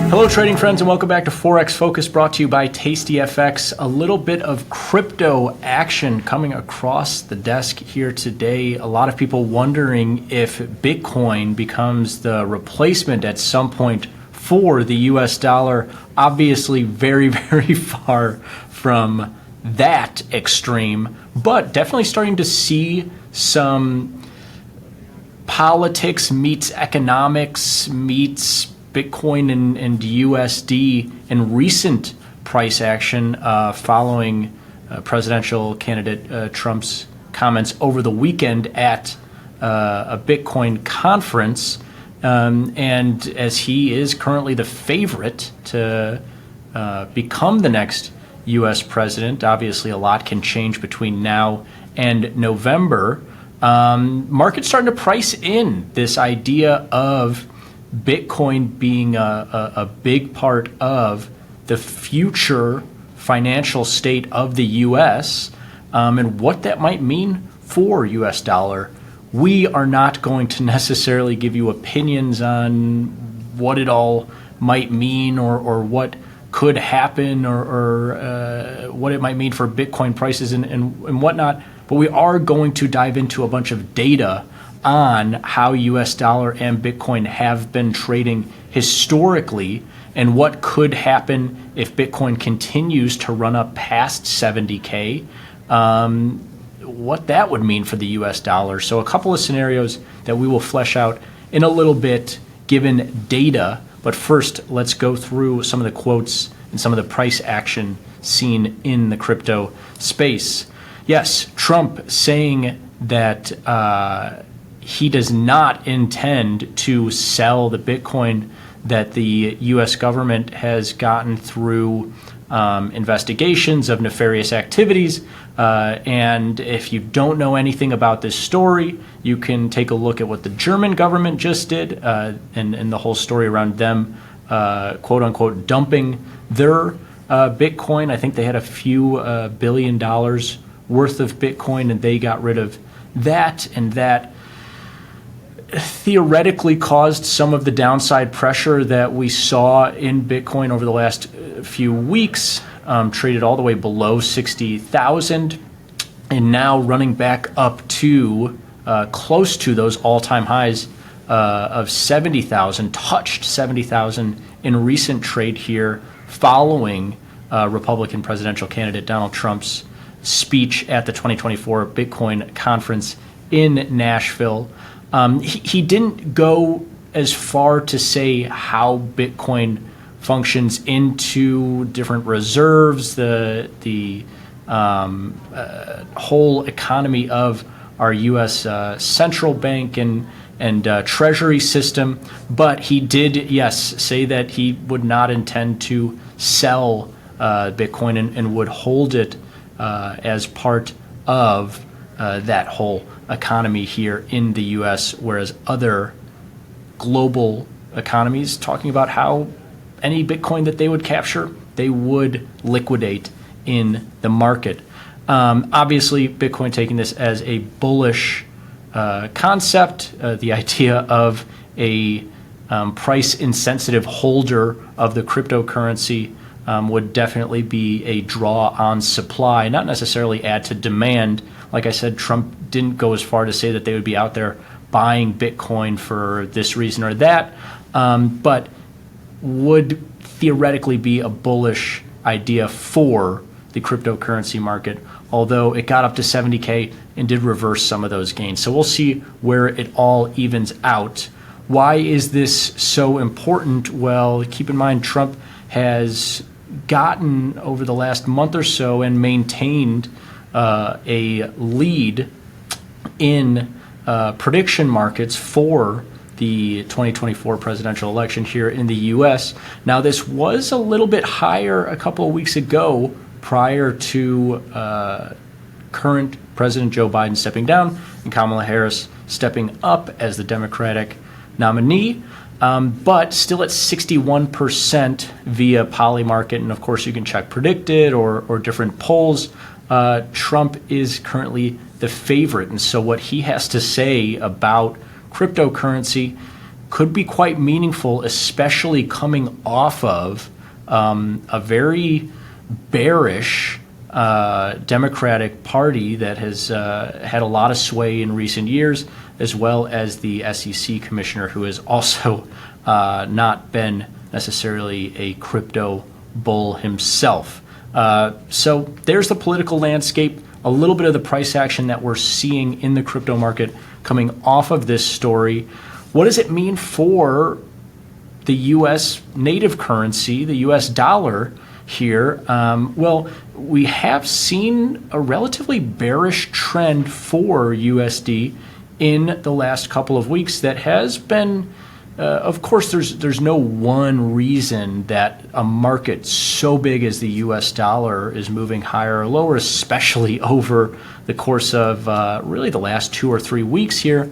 Hello trading friends and welcome back to Forex Focus, brought to you by tastyfx. A little bit of crypto action coming across the desk here today. A lot of people wondering if Bitcoin becomes the replacement at some point for the US dollar. Obviously very, very far from that extreme, but definitely starting to see some politics meets economics meets Bitcoin and USD in recent price action following presidential candidate Trump's comments over the weekend at a Bitcoin conference. And as he is currently the favorite to become the next U.S. president, obviously a lot can change between now and November. Market's starting to price in this idea of Bitcoin being a big part of the future financial state of the U.S. And what that might mean for U.S. dollar. We are not going to necessarily give you opinions on what it all might mean or what could happen or what it might mean for Bitcoin prices and whatnot, but we are going to dive into a bunch of data on how US dollar and Bitcoin have been trading historically and what could happen if Bitcoin continues to run up past 70K, what that would mean for the US dollar. So a couple of scenarios that we will flesh out in a little bit given data, but first let's go through some of the quotes and some of the price action seen in the crypto space. Yes, Trump saying that he does not intend to sell the Bitcoin that the U.S. government has gotten through investigations of nefarious activities. And if you don't know anything about this story, you can take a look at what the German government just did and the whole story around them, quote unquote, dumping their Bitcoin. I think they had a few $1 billion worth of Bitcoin and they got rid of that, and that theoretically caused some of the downside pressure that we saw in Bitcoin over the last few weeks, traded all the way below 60,000 and now running back up to close to those all-time highs of 70,000, touched 70,000 in recent trade here following Republican presidential candidate Donald Trump's speech at the 2024 Bitcoin conference in Nashville. He didn't go as far to say how Bitcoin functions into different reserves, the whole economy of our U.S. central bank and treasury system. But he did, yes, say that he would not intend to sell Bitcoin and would hold it as part of that whole economy here in the U.S., whereas other global economies talking about how any Bitcoin that they would capture, they would liquidate in the market. Obviously, Bitcoin taking this as a bullish concept, the idea of a price insensitive holder of the cryptocurrency would definitely be a draw on supply, not necessarily add to demand. Like I said, Trump didn't go as far to say that they would be out there buying Bitcoin for this reason or that, but would theoretically be a bullish idea for the cryptocurrency market, although it got up to 70K and did reverse some of those gains. So we'll see where it all evens out. Why is this so important? Well, keep in mind, Trump has gotten over the last month or so and maintained a lead in prediction markets for the 2024 presidential election here in the U.S. Now, this was a little bit higher a couple of weeks ago prior to current President Joe Biden stepping down and Kamala Harris stepping up as the Democratic nominee, but still at 61% via Polymarket. And of course, you can check Predicted or different polls. Trump is currently the favorite. And so what he has to say about cryptocurrency could be quite meaningful, especially coming off of a very bearish Democratic Party that has had a lot of sway in recent years, as well as the SEC commissioner, who has also not been necessarily a crypto bull himself. So there's the political landscape, a little bit of the price action that we're seeing in the crypto market coming off of this story. What does it mean for the U.S. native currency, the U.S. dollar here? Well, we have seen a relatively bearish trend for USD in the last couple of weeks that has been, of course, there's no one reason that a market so big as the U.S. dollar is moving higher or lower, especially over the course of really the last 2 or 3 weeks here.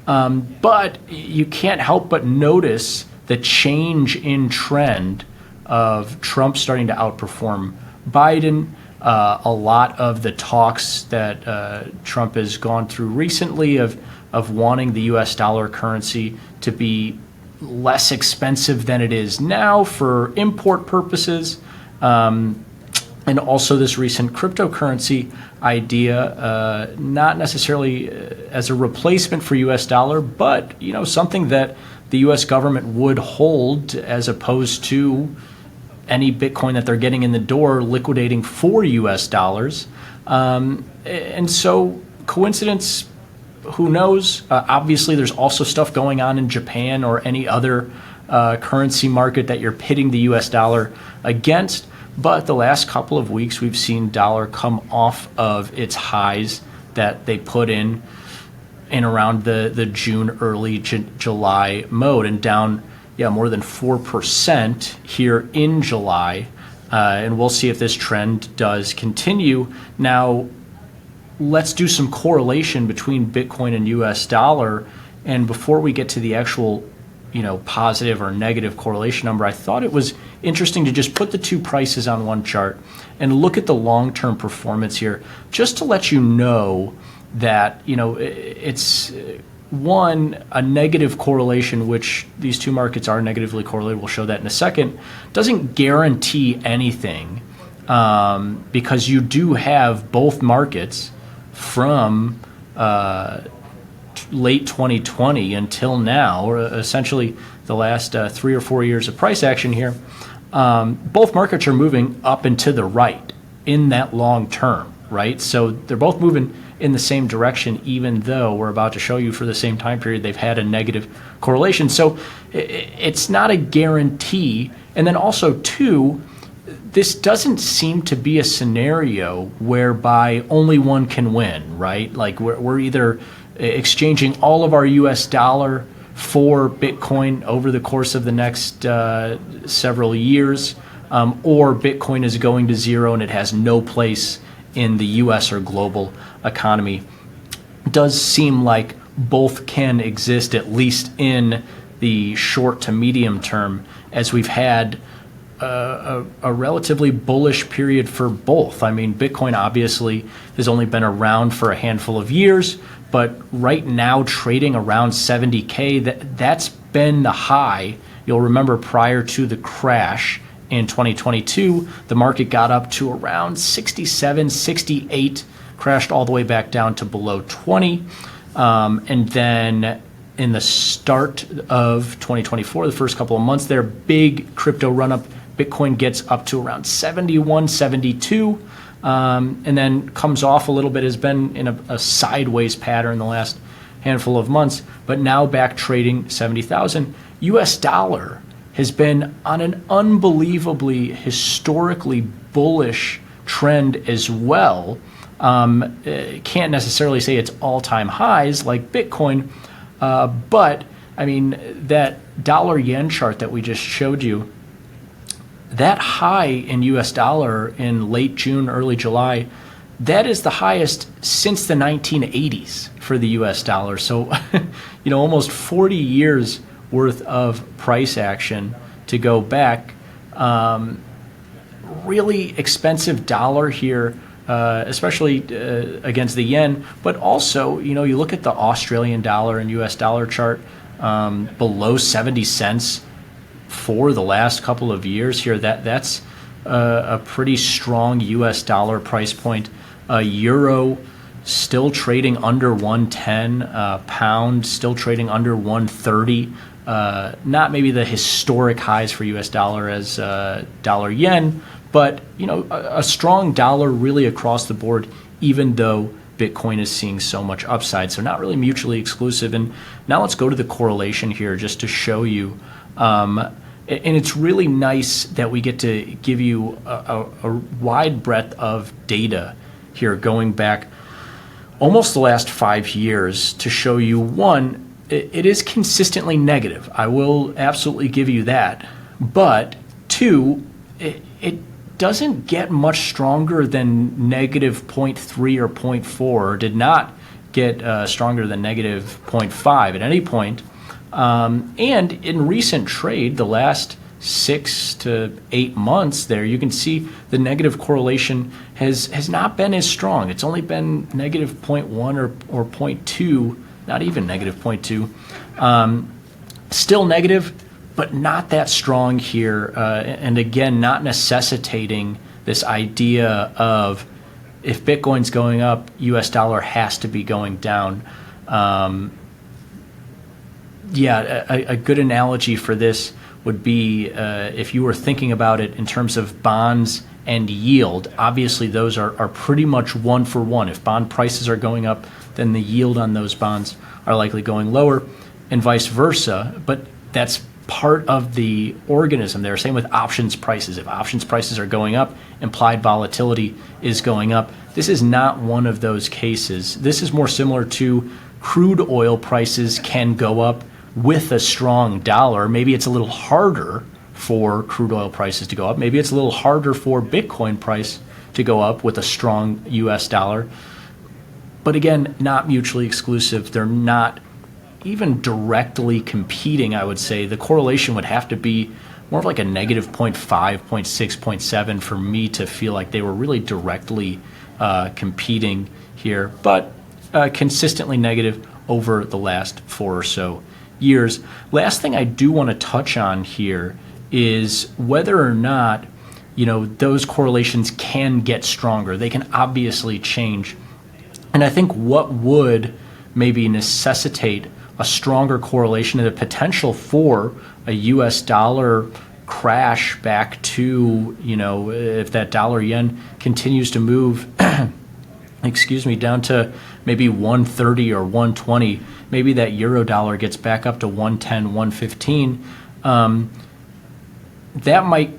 But you can't help but notice the change in trend of Trump starting to outperform Biden. A lot of the talks that Trump has gone through recently of wanting the U.S. dollar currency to be less expensive than it is now for import purposes, and also this recent cryptocurrency idea, not necessarily as a replacement for U.S. dollar, but something that the U.S. government would hold as opposed to any Bitcoin that they're getting in the door liquidating for U.S. dollars. And so coincidence, who knows? Obviously, there's also stuff going on in Japan or any other currency market that you're pitting the U.S. dollar against. But the last couple of weeks, we've seen dollar come off of its highs that they put in around the June, early July mode, and down more than 4% here in July. And we'll see if this trend does continue. Now, let's do some correlation between Bitcoin and US dollar. And before we get to the actual positive or negative correlation number, I thought it was interesting to just put the two prices on one chart and look at the long-term performance here, just to let you know that it's a negative correlation, which these two markets are negatively correlated. We'll show that in a second. Doesn't guarantee anything, because you do have both markets from late 2020 until now, or essentially the last 3 or 4 years of price action here. Both markets are moving up and to the right in that long term, right? So they're both moving in the same direction, even though we're about to show you for the same time period they've had a negative correlation. So it's not a guarantee. And then also, too, this doesn't seem to be a scenario whereby only one can win, right? Like we're either exchanging all of our US dollar for Bitcoin over the course of the next several years, or Bitcoin is going to zero and it has no place in the US or global economy. It does seem like both can exist, at least in the short to medium term, as we've had a relatively bullish period for both. I mean, Bitcoin obviously has only been around for a handful of years, but right now trading around 70K, that's been the high. You'll remember prior to the crash in 2022, the market got up to around 67, 68, crashed all the way back down to below 20. And then in the start of 2024, the first couple of months there, big crypto run up. Bitcoin gets up to around 71, 72, and then comes off a little bit, has been in a sideways pattern the last handful of months, but now back trading 70,000. US dollar has been on an unbelievably historically bullish trend as well. Can't necessarily say it's all-time highs like Bitcoin, but I mean, that dollar yen chart that we just showed you, that high in US dollar in late June, early July, that is the highest since the 1980s for the US dollar. So, almost 40 years worth of price action to go back. Really expensive dollar here, especially against the yen, but also, you look at the Australian dollar and US dollar chart. below 70 cents for the last couple of years here. That's a pretty strong U.S. dollar price point. Euro still trading under 110, pound still trading under 130. Not maybe the historic highs for U.S. dollar as dollar yen, but a strong dollar really across the board, even though Bitcoin is seeing so much upside. So not really mutually exclusive. And now let's go to the correlation here just to show you. And it's really nice that we get to give you a wide breadth of data here going back almost the last 5 years to show you, one, it is consistently negative. I will absolutely give you that. But two, it doesn't get much stronger than negative 0.3 or 0.4, or did not get stronger than negative 0.5 at any point. And in recent trade, the last 6 to 8 months there, you can see the negative correlation has not been as strong. It's only been negative 0.1 or 0.2, not even negative 0.2. Still negative, but not that strong here. And again, not necessitating this idea of if Bitcoin's going up, US dollar has to be going down. A good analogy for this would be if you were thinking about it in terms of bonds and yield. Obviously, those are pretty much one for one. If bond prices are going up, then the yield on those bonds are likely going lower, and vice versa. But that's part of the organism there. Same with options prices. If options prices are going up, implied volatility is going up. This is not one of those cases. This is more similar to crude oil prices can go up with a strong dollar. Maybe it's a little harder for crude oil prices to go up. Maybe it's a little harder for Bitcoin price to go up with a strong US dollar. But again, not mutually exclusive. They're not even directly competing, I would say. The correlation would have to be more of like a negative 0.5, 0.6, 0.7 for me to feel like they were really directly competing here, but consistently negative over the last 4 or so years. Last thing I do want to touch on here is whether or not those correlations can get stronger. They can obviously change. And I think what would maybe necessitate a stronger correlation and the potential for a US dollar crash back to, if that dollar yen continues to move, down to maybe 130 or 120, maybe that euro dollar gets back up to 110, 115. That might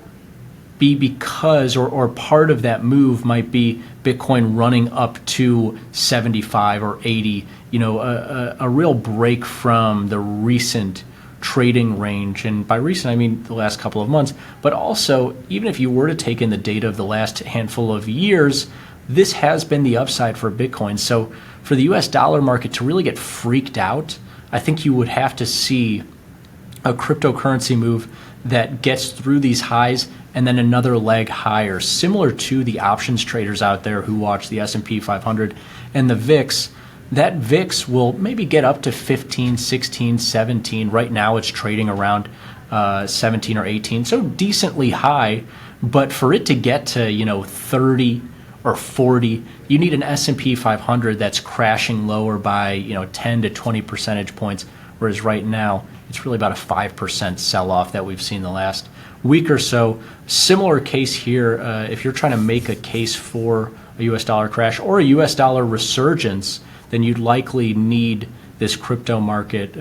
be because, or part of that move might be Bitcoin running up to 75 or 80, a real break from the recent trading range. And by recent, I mean the last couple of months. But also, even if you were to take in the data of the last handful of years, this has been the upside for Bitcoin. So for the US dollar market to really get freaked out, I think you would have to see a cryptocurrency move that gets through these highs and then another leg higher, similar to the options traders out there who watch the S&P 500 and the VIX. That VIX will maybe get up to 15, 16, 17. Right now it's trading around 17 or 18, so decently high. But for it to get to 30 or 40, you need an S&P 500 that's crashing lower by 10 to 20 percentage points, whereas right now it's really about a 5% sell-off that we've seen the last week or so. Similar case here. If you're trying to make a case for a US dollar crash or a US dollar resurgence, then you'd likely need this crypto market,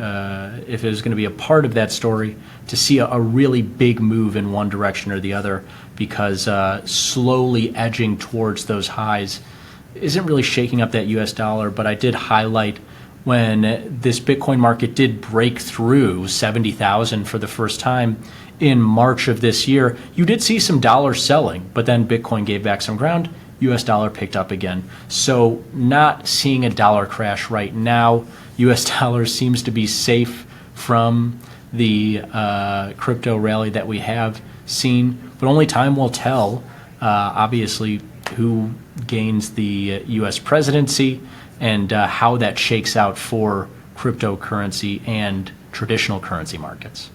if it was going to be a part of that story, to see a really big move in one direction or the other, because slowly edging towards those highs isn't really shaking up that US dollar. But I did highlight when this Bitcoin market did break through 70,000 for the first time in March of this year, you did see some dollar selling, but then Bitcoin gave back some ground, US dollar picked up again. So not seeing a dollar crash right now. US dollar seems to be safe from the crypto rally that we have seen, but only time will tell, obviously, who gains the US presidency and how that shakes out for cryptocurrency and traditional currency markets.